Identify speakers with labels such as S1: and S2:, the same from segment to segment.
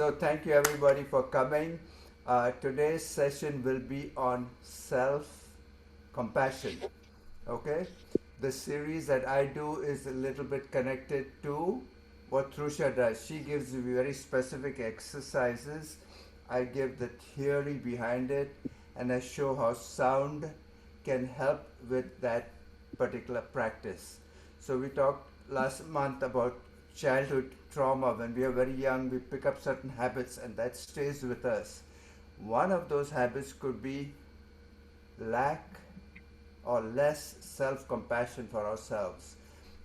S1: So thank you everybody for coming. Today's session will be on self-compassion. Okay, the series that I do is a little bit connected to what Trusha does. She gives you very specific exercises. I give the theory behind it, and I show how sound can help with that particular practice. So we talked last month about childhood trauma. When we are very young, we pick up certain habits, and that stays with us. One of those habits could be lack or less self compassion for ourselves.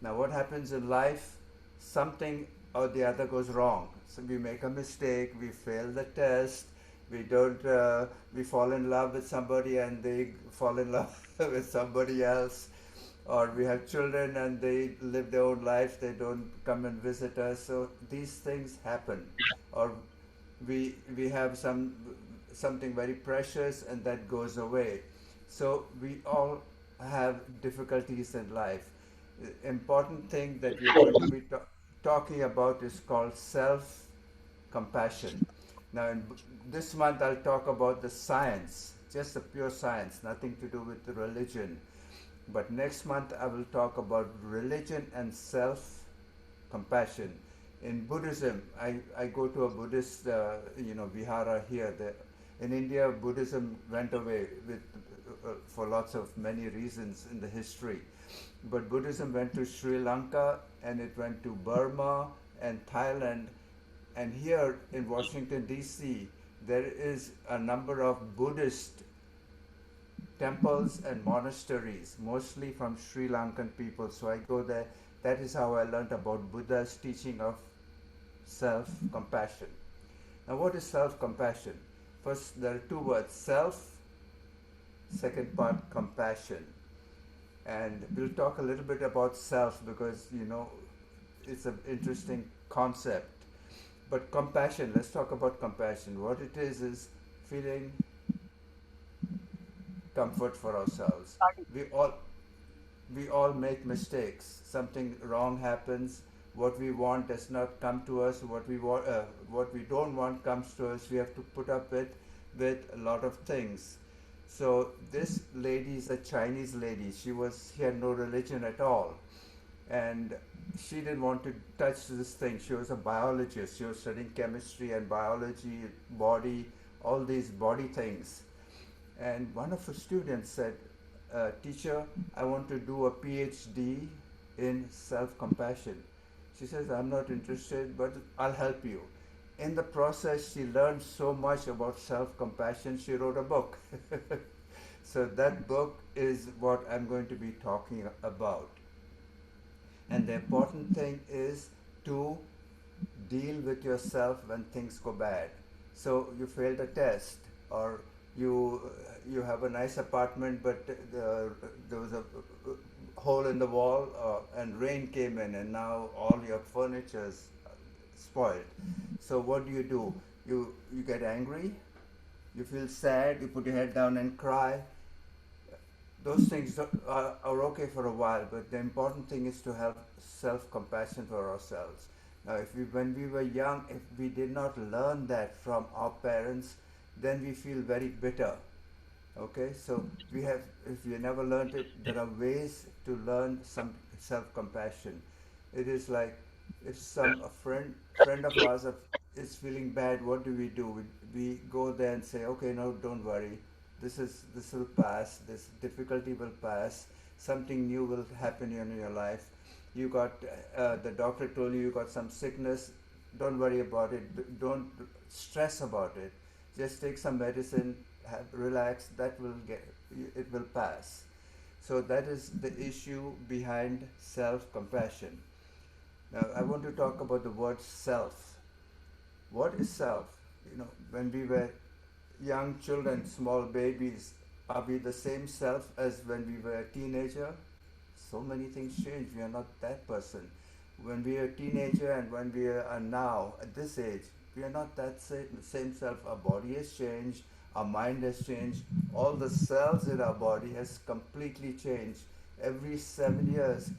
S1: Now, what happens in life? Something or the other goes wrong. So we make a mistake, we fail the test, we don't, we fall in love with somebody and they fall in love with somebody else, or we have children and they live their own life, they don't come and visit us. So these things happen, or we have something very precious and that goes away. So we all have difficulties in life. The important thing that we're going to be talking about is called self compassion. Now, this month I'll talk about the science, just the pure science, nothing to do with the religion. But next month I will talk about religion and self compassion. In Buddhism, I go to a Buddhist, vihara here. In India, Buddhism went away for lots of many reasons in the history. But Buddhism went to Sri Lanka and it went to Burma and Thailand. And here in Washington, D.C., there is a number of Buddhist temples and monasteries, mostly from Sri Lankan people. So I go there. That is how I learned about Buddha's teaching of self-compassion. Now, what is self-compassion? First, there are two words, self, second part, compassion. And we'll talk a little bit about self because, it's an interesting concept. But compassion, let's talk about compassion. What it is feeling comfort for ourselves. We all we all make mistakes. Something wrong happens. What we want does not come to us. What we don't want comes to us. We have to put up with a lot of things. So this lady is a Chinese lady. She had no religion at all, and she didn't want to touch this thing. She was a biologist. She was studying chemistry and biology, body, all these body things. And one of her students said, teacher, I want to do a PhD in self-compassion. She says, I'm not interested, but I'll help you. In the process, she learned so much about self-compassion, she wrote a book. So that book is what I'm going to be talking about. And the important thing is to deal with yourself when things go bad. So you failed a test, or you have a nice apartment, but there was a hole in the wall, and rain came in, and now all your furniture is spoiled. So what do? You get angry, you feel sad, you put your head down and cry. Those things are okay for a while, but the important thing is to have self-compassion for ourselves. Now, when we were young, if we did not learn that from our parents, then we feel very bitter. Okay, so if you never learned it, there are ways to learn some self-compassion. It is like if a friend of ours is feeling bad, what do? We go there and say, okay, no, don't worry. This will pass. This difficulty will pass. Something new will happen in your life. You got the doctor told you got some sickness. Don't worry about it. Don't stress about it. Just take some medicine. Relax. It will pass. So that is the issue behind self-compassion. Now I want to talk about the word self. What is self? When we were young children, small babies, are we the same self as when we were a teenager? So many things change. We are not that person. When we are a teenager and when we are now at this age, we are not that same self. Our body has changed. Our mind has changed. All the cells in our body has completely changed. Every 7 years,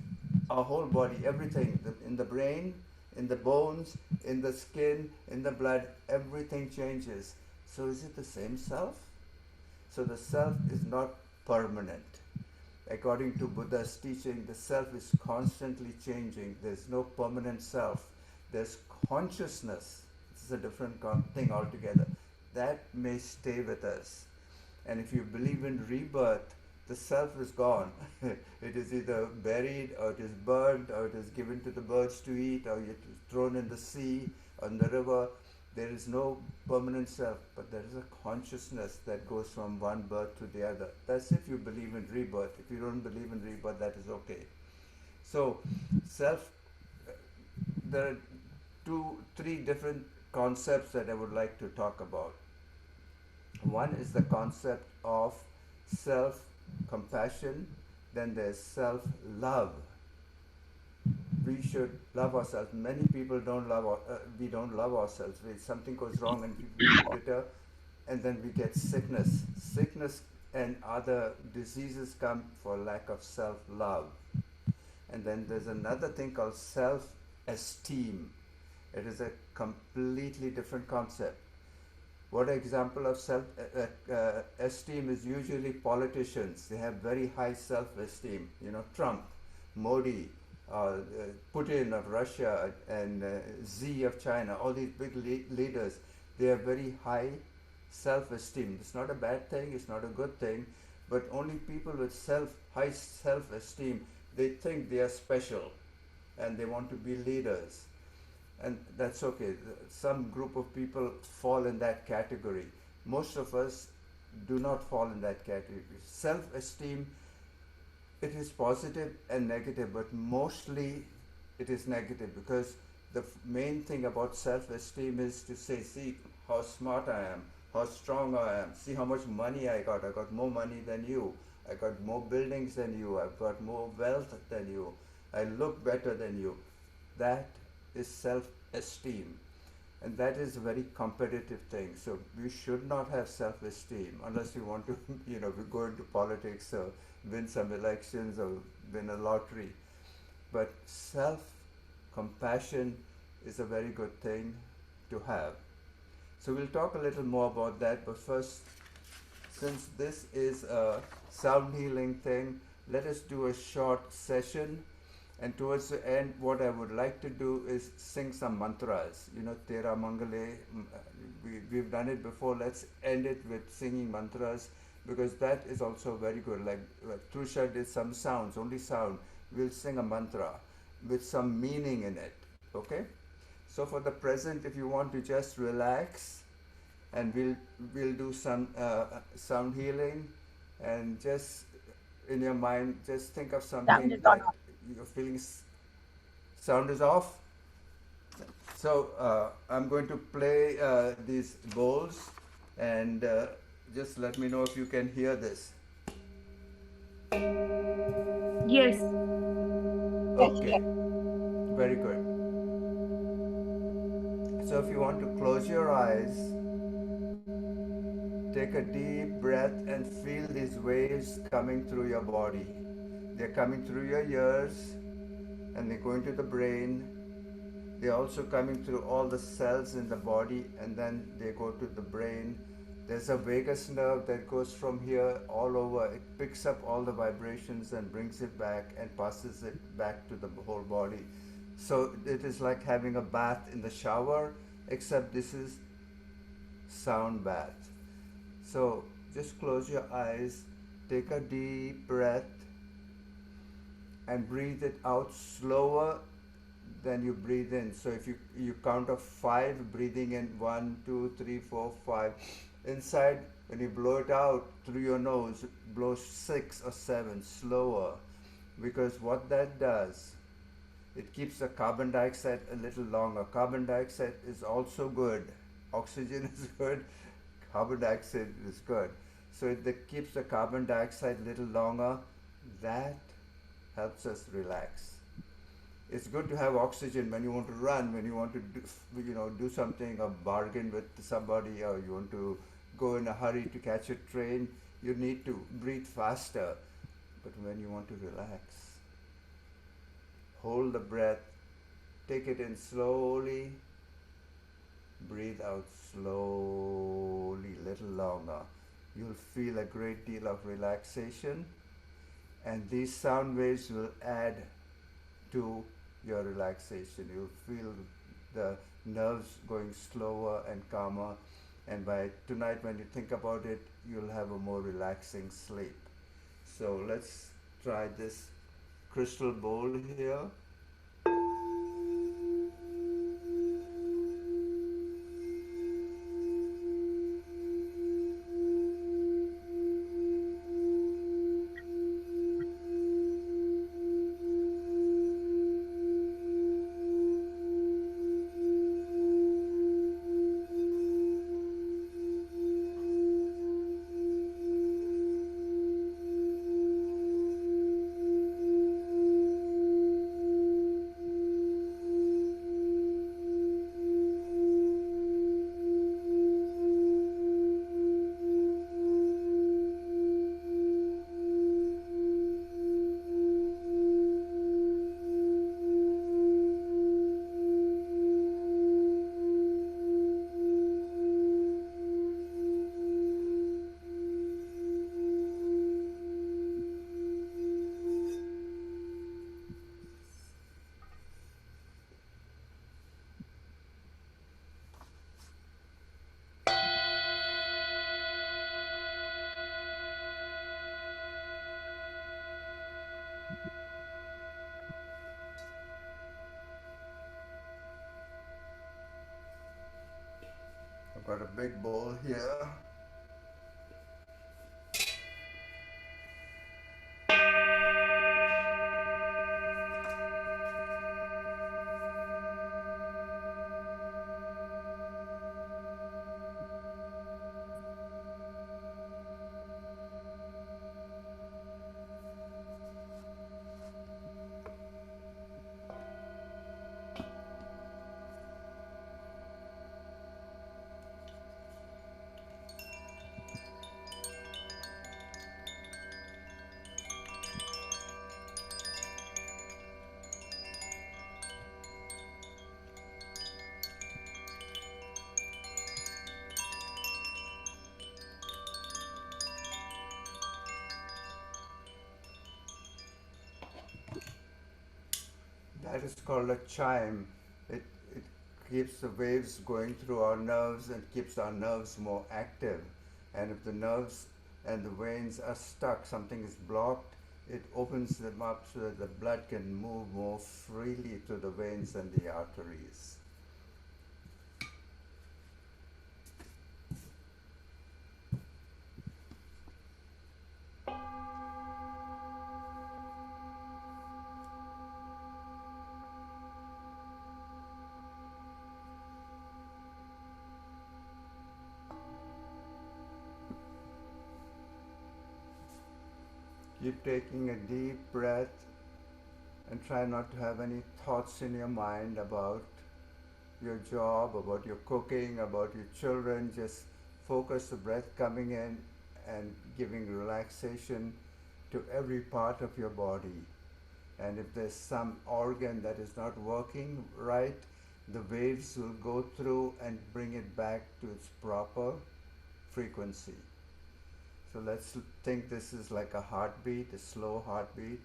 S1: our whole body, everything in the brain, In the bones, in the skin, in the blood, everything changes. So is it the same self? So the self is not permanent. According to Buddha's teaching, the self is constantly changing. There's no permanent self. There's consciousness. It's a different thing altogether. That may stay with us. And if you believe in rebirth, the self is gone. It is either buried, or it is burned, or it is given to the birds to eat, or it is thrown in the sea or in the river. There is no permanent self, but there is a consciousness that goes from one birth to the other. That's if you believe in rebirth. If you don't believe in rebirth, that is okay. So, self, there are three different concepts that I would like to talk about. One is the concept of self compassion, then there's self love. We should love ourselves. Many people don't love we don't love ourselves. Something goes wrong and we feel bitter, and then we get sickness and other diseases come for lack of self love. And then there's another thing called self esteem. It is a completely different concept. What example of self esteem is usually politicians. They have very high self esteem. You know, Trump, Modi, Putin of Russia, and Xi of China, all these big leaders, they have very high self esteem. It's not a bad thing, it's not a good thing, but only people with high self esteem, they think they are special and they want to be leaders. And that's okay. Some group of people fall in that category. Most of us do not fall in that category. Self esteem, it is positive and negative, but mostly it is negative, because the main thing about self esteem is to say, see how smart I am, how strong I am, see how much money I got more money than you, I got more buildings than you, I've got more wealth than you, I look better than you. That is self-esteem, and that is a very competitive thing. So we should not have self-esteem unless you want to, go into politics or win some elections or win a lottery. But self-compassion is a very good thing to have. So we'll talk a little more about that, but first, since this is a sound healing thing, let us do a short session. And towards the end, what I would like to do is sing some mantras. Tera Mangale, we've done it before. Let's end it with singing mantras, because that is also very good. Like Trusha did some sounds, only sound. We'll sing a mantra with some meaning in it. Okay? So for the present, if you want to just relax, and we'll do some sound healing, and just in your mind, just think of something that your feelings. Sound is off. So I'm going to play these bowls, and just let me know if you can hear this.
S2: Yes.
S1: Okay, very good. So if you want to close your eyes, take a deep breath and feel these waves coming through your body. They're coming through your ears, and they go into the brain. They're also coming through all the cells in the body, and then they go to the brain. There's a vagus nerve that goes from here all over. It picks up all the vibrations and brings it back and passes it back to the whole body. So it is like having a bath in the shower, except this is sound bath. So just close your eyes, take a deep breath, and breathe it out slower than you breathe in. So if you count of 5, breathing in 1, 2, 3, 4, 5. Inside, when you blow it out through your nose, blow 6 or 7 slower, because what that does, it keeps the carbon dioxide a little longer. Carbon dioxide is also good. Oxygen is good. Carbon dioxide is good. So it keeps the carbon dioxide a little longer. That helps us relax. It's good to have oxygen when you want to run, when you want to do something, or bargain with somebody, or you want to go in a hurry to catch a train. You need to breathe faster. But when you want to relax, hold the breath Take it in slowly, breathe out slowly, little longer. You'll feel a great deal of relaxation, and these sound waves will add to your relaxation. You'll feel the nerves going slower and calmer, and by tonight, when you think about it, you'll have a more relaxing sleep. So let's try this crystal bowl here. I've got a big bowl here. That is called a chime. It keeps the waves going through our nerves and keeps our nerves more active. And if the nerves and the veins are stuck, something is blocked, it opens them up so that the blood can move more freely through the veins and the arteries. Keep taking a deep breath and try not to have any thoughts in your mind about your job, about your cooking, about your children. Just focus the breath coming in and giving relaxation to every part of your body. And if there's some organ that is not working right, the waves will go through and bring it back to its proper frequency. So let's think this is like a heartbeat, a slow heartbeat.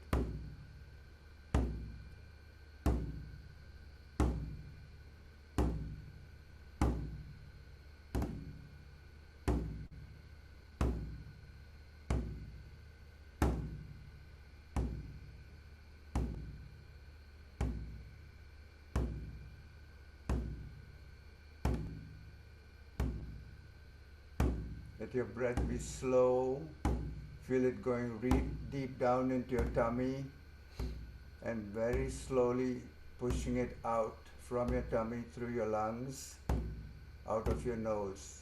S1: Let your breath be slow. Feel it going deep down into your tummy and very slowly pushing it out from your tummy through your lungs, out of your nose.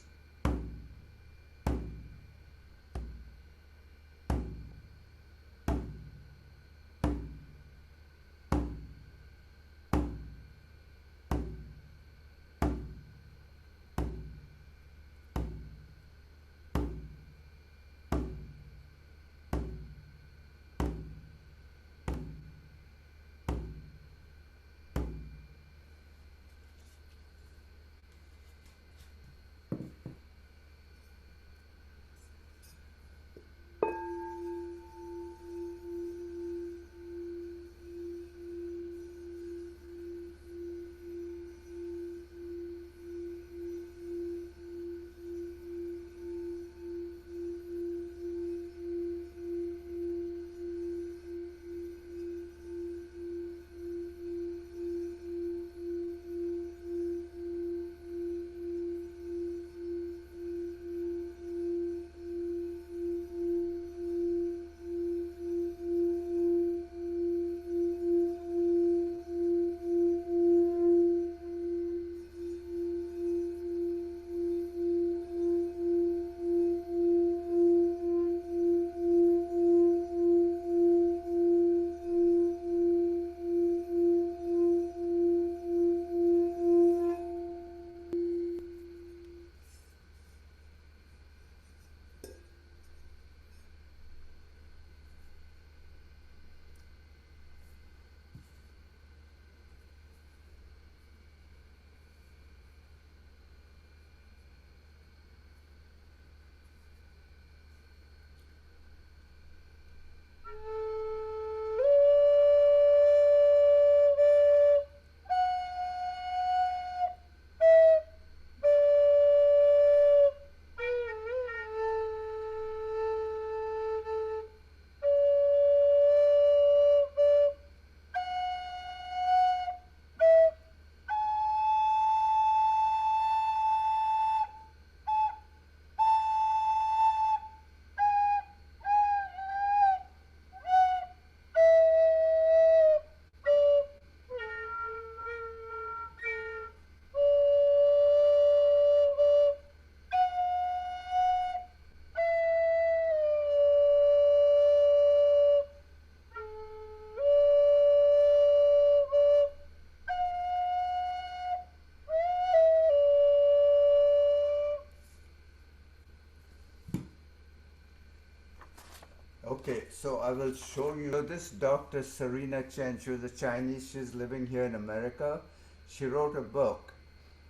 S1: Okay, so I will show you. So this Dr. Serena Chen, she was a Chinese, she's living here in America. She wrote a book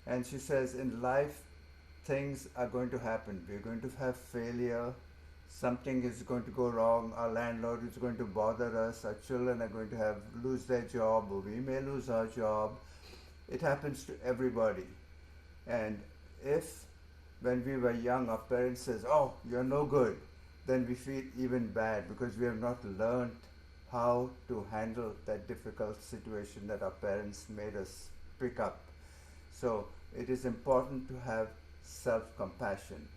S1: and she says in life things are going to happen. We're going to have failure, something is going to go wrong, our landlord is going to bother us, our children are going to have lose their job, or we may lose our job. It happens to everybody. And if when we were young our parents says, oh, you're no good, then we feel even bad because we have not learned how to handle that difficult situation that our parents made us pick up. So it is important to have self-compassion.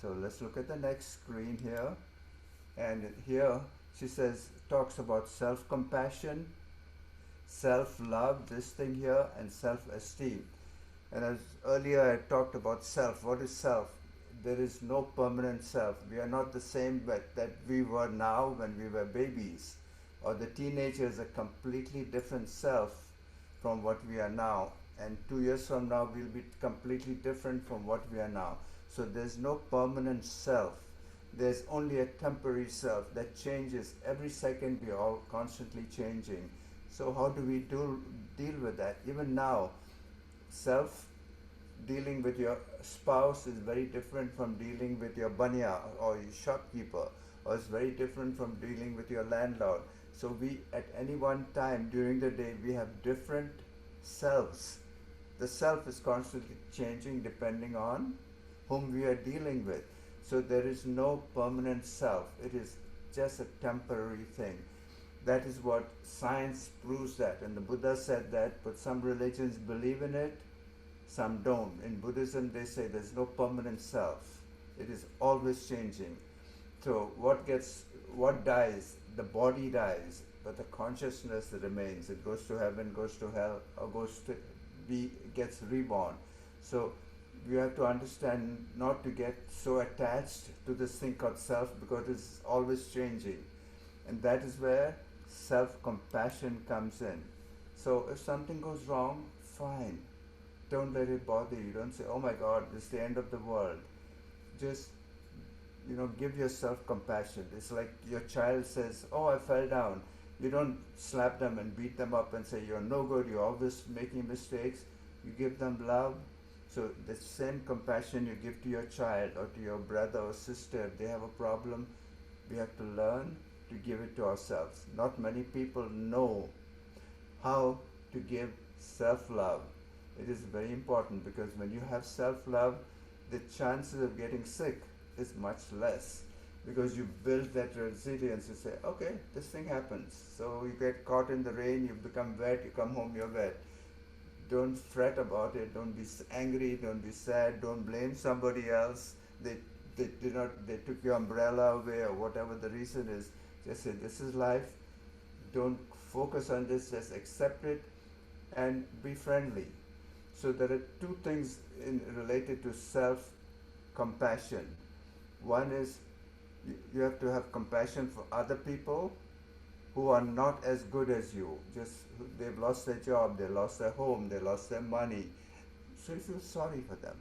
S1: So let's look at the next screen here. And here she says, talks about self-compassion, self-love, this thing here, and self-esteem. And as earlier I talked about self, what is self? There is no permanent self. We are not the same that we were now when we were babies. Or the teenager is a completely different self from what we are now. And 2 years from now we'll be completely different from what we are now. So there's no permanent self. There's only a temporary self that changes every second. We are all constantly changing. So how do we deal with that? Even now, self dealing with your spouse is very different from dealing with your banya or your shopkeeper, or it's very different from dealing with your landlord. So we, at any one time during the day, we have different selves. The self is constantly changing depending on whom we are dealing with. So there is no permanent self. It is just a temporary thing. That is what science proves that. And the Buddha said that, but some religions believe in it, some don't. In Buddhism, they say there's no permanent self. It is always changing. So what dies? The body dies, but the consciousness remains. It goes to heaven, goes to hell, or gets reborn. So you have to understand not to get so attached to this thing called self, because it's always changing. And that is where self-compassion comes in. So if something goes wrong, fine. Don't let it bother you. Don't say, oh my God, this is the end of the world. Just, give yourself compassion. It's like your child says, oh, I fell down. You don't slap them and beat them up and say, you're no good, you're always making mistakes. You give them love. So the same compassion you give to your child or to your brother or sister, if they have a problem, we have to learn to give it to ourselves. Not many people know how to give self-love. It is very important, because when you have self-love, the chances of getting sick is much less, because you build that resilience. You say, okay, this thing happens. So you get caught in the rain, you become wet, you come home, you're wet. Don't fret about it. Don't be angry. Don't be sad. Don't blame somebody else. They took your umbrella away, or whatever the reason is. Just say, this is life. Don't focus on this. Just accept it and be friendly. So there are two things related to self-compassion. One is you have to have compassion for other people who are not as good as you. They've lost their job, they lost their home, they lost their money. So you feel sorry for them.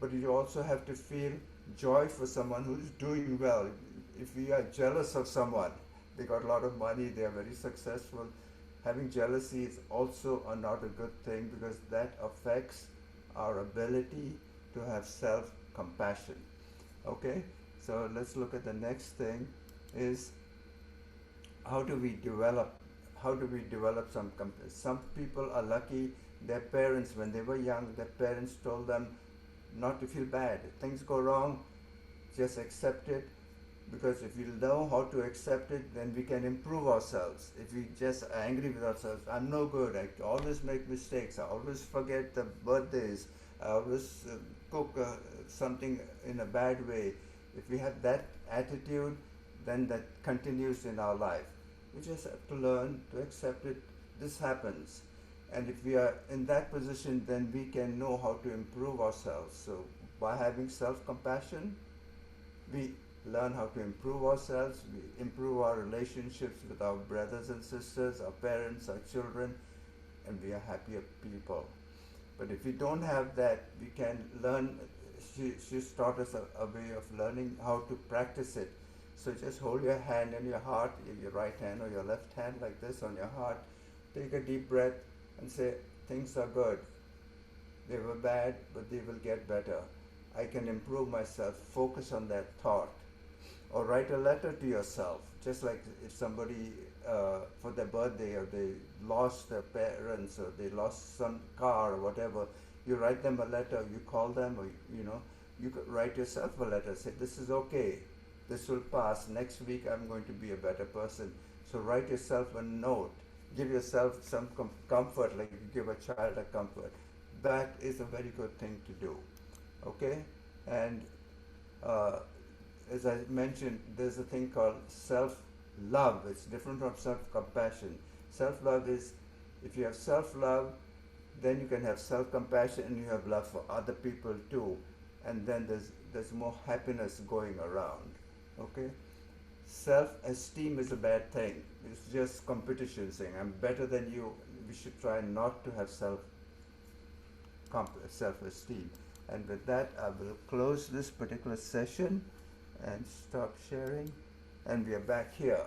S1: But you also have to feel joy for someone who is doing well. If we are jealous of someone, they got a lot of money, they are very successful, having jealousy is also not a good thing, because that affects our ability to have self-compassion. Okay, so let's look at the next thing is how do we develop some people are lucky. Their parents, when they were young, their parents told them not to feel bad. If things go wrong, just accept it, because if we know how to accept it, then we can improve ourselves. If we just are angry with ourselves, I'm no good, I always make mistakes, I always forget the birthdays, I always cook something in a bad way. If we have that attitude, then that continues in our life. We just have to learn to accept it. This happens. And if we are in that position, then we can know how to improve ourselves. So by having self-compassion, we learn how to improve ourselves, we improve our relationships with our brothers and sisters, our parents, our children, and we are happier people. But if we don't have that, we can learn. She's taught us a way of learning how to practice it. So just hold your hand in your heart, your right hand or your left hand like this on your heart. Take a deep breath and say, things are good. They were bad, but they will get better. I can improve myself. Focus on that thought. Or write a letter to yourself. Just like if somebody, for their birthday, or they lost their parents, or they lost some car or whatever, you write them a letter, you call them, or you could write yourself a letter. Say, this is okay. This will pass. Next week I'm going to be a better person. So write yourself a note. Give yourself some comfort, like you give a child a comfort. That is a very good thing to do. Okay? And uh, as I mentioned, there's a thing called self love. It's different from self compassion. Self love is, if you have self love, then you can have self compassion and you have love for other people too. And then there's more happiness going around. Okay? Self esteem is a bad thing. It's just competition saying, I'm better than you. We should try not to have self esteem. And with that, I will close this particular session and stop sharing. And we are back here.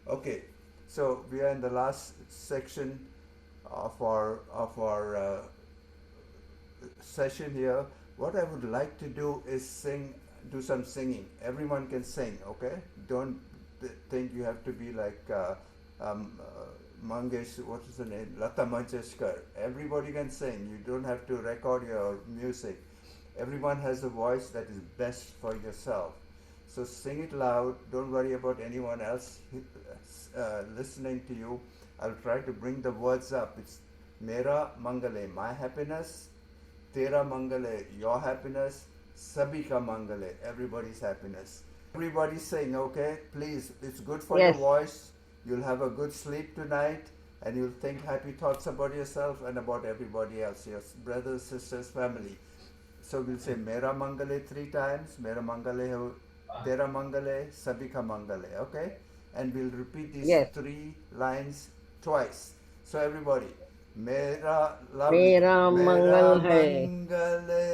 S1: Okay, so we are in the last section of our session here. What I would like to do is do some singing. Everyone can sing, okay? Don't think you have to be like Mangesh, what is the name? Lata Mangeshkar. Everybody can sing. You don't have to record your music. Everyone has a voice that is best for yourself. So sing it loud. Don't worry about anyone else listening to you. I'll try to bring the words up. It's Mera Mangale, my happiness. Tera Mangale, your happiness. Sabika Mangale, everybody's happiness. Everybody sing, okay? Please, it's good for your
S2: Yes.
S1: voice. You'll have a good sleep tonight, and you'll think happy thoughts about yourself and about everybody else, your brothers, sisters, family. So we'll say Mera Mangale 3 times. Mera Mangale ho, Tera Mangale, Sabika Mangale, okay? And we'll repeat these
S2: Yes.
S1: 3 lines twice. So everybody, Mera, lovely.
S2: मेरा मंगल
S1: Mera
S2: है,
S1: Mangale,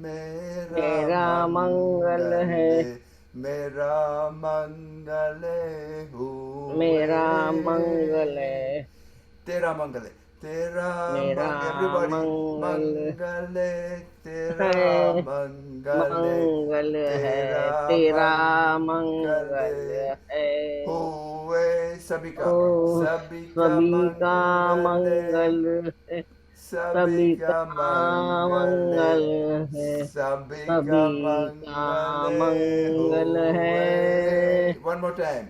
S1: Mera
S2: मेरा मंगल है,
S1: Mangale, Mera Mangale,
S2: मेरा मंगल
S1: Hooray.
S2: है,
S1: Tera Mangale. Tera
S2: मेरा
S1: everybody.
S2: मंगल
S1: Mangale. Tera
S2: है,
S1: Mangale.
S2: मंगल है,
S1: Tera
S2: तेरा मंगल
S1: Mangale.
S2: है।
S1: Hoye Sabika.
S2: ओ
S1: Sabika
S2: सभी का
S1: Mangale.
S2: मंगल है, सभी का
S1: Sabika
S2: मंगल
S1: Mangale.
S2: है,
S1: Sabika
S2: सभी का
S1: Mangale.
S2: मंगल है।
S1: Hoye. One more time.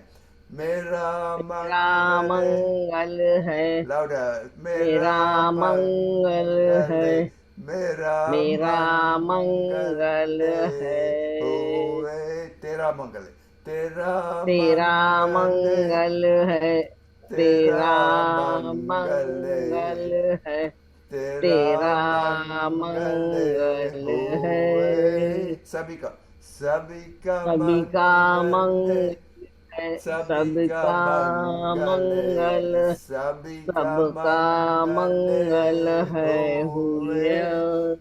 S1: Mera
S2: मेरा
S1: Mangale.
S2: मंगल है,
S1: Louder.
S2: मेरा
S1: Mera
S2: मंगल है,
S1: Mangale. Mera
S2: मेरा मंगल
S1: Mangale.
S2: है।
S1: Hoye. Tera Mangale. Tera
S2: तेरा
S1: Mangale.
S2: मंगल है, तेरा
S1: Tera
S2: मंगल
S1: Mangale.
S2: है, तेरा
S1: Tera Mangale.
S2: मंगल है।
S1: Hoye. Sabika. Sabika
S2: सभी का मंगल
S1: Mangale.
S2: है,
S1: Sabika
S2: सबका मंगल,
S1: Mangale, Sabika
S2: सबका मंगल
S1: Mangale,
S2: है।
S1: Hooray.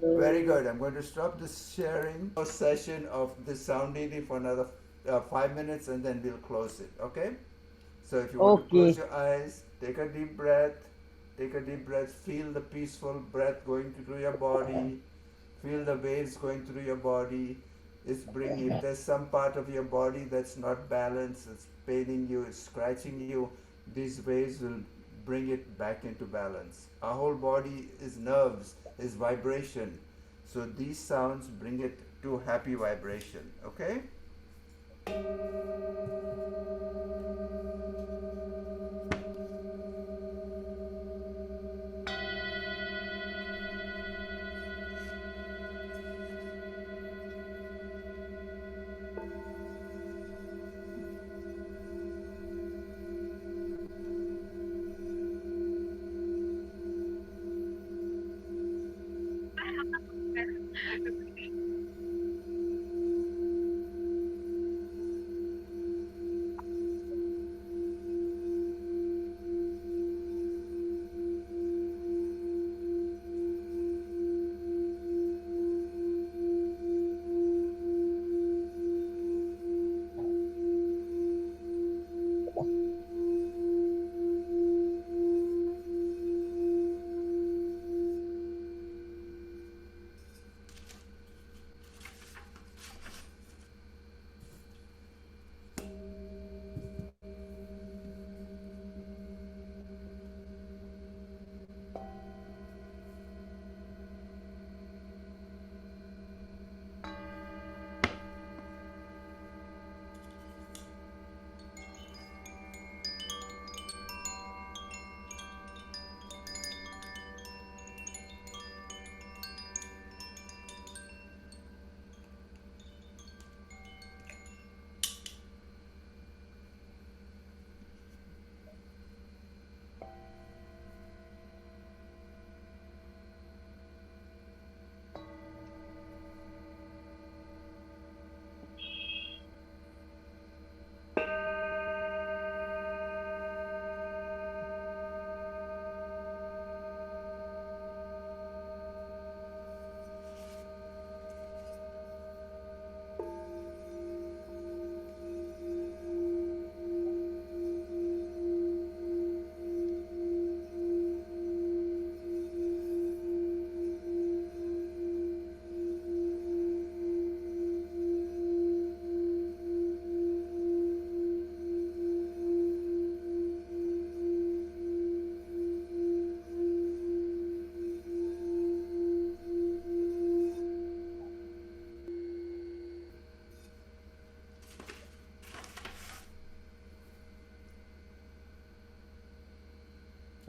S1: Very
S2: हुए।
S1: good. I'm going to stop this sharing session of this sound healing for another 5 minutes and then we'll close it. Okay? So if you want to
S2: okay.
S1: close your eyes, take a deep breath. Take a deep breath. Feel the peaceful breath going through your body. Feel the waves going through your body. It's bringing, if there's some part of your body that's not balanced, it's paining you, it's scratching you, these waves will bring it back into balance. Our whole body is nerves, is vibration. So these sounds bring it to happy vibration. Okay?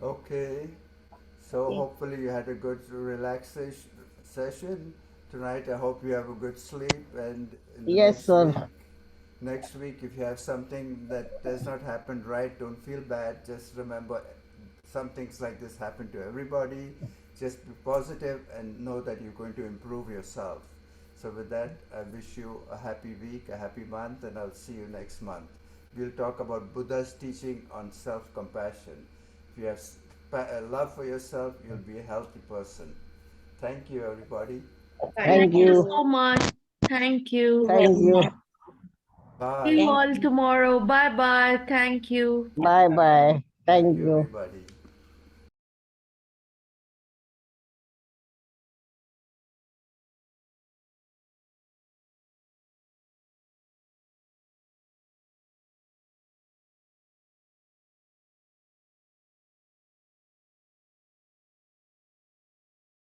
S1: Okay. So hopefully you had a good relaxation session tonight. I hope you have a good sleep, and in the
S2: Yes, sir.
S1: next week if you have something that does not happen right, don't feel bad. Just remember some things like this happen to everybody. Just be positive and know that you're going to improve yourself. So with that, I wish you a happy week, a happy month, and I'll see you next month. We'll talk about Buddha's teaching on self-compassion. If you have love for yourself, you'll be a healthy person. Thank you, everybody.
S2: Thank
S3: Thank you
S2: you.
S3: so much. Thank you.
S2: Thank you.
S3: See
S1: Bye.
S3: you all tomorrow. Bye bye. Thank you.
S2: Bye bye.
S1: Thank
S2: Thank
S1: you,
S2: you.
S1: everybody.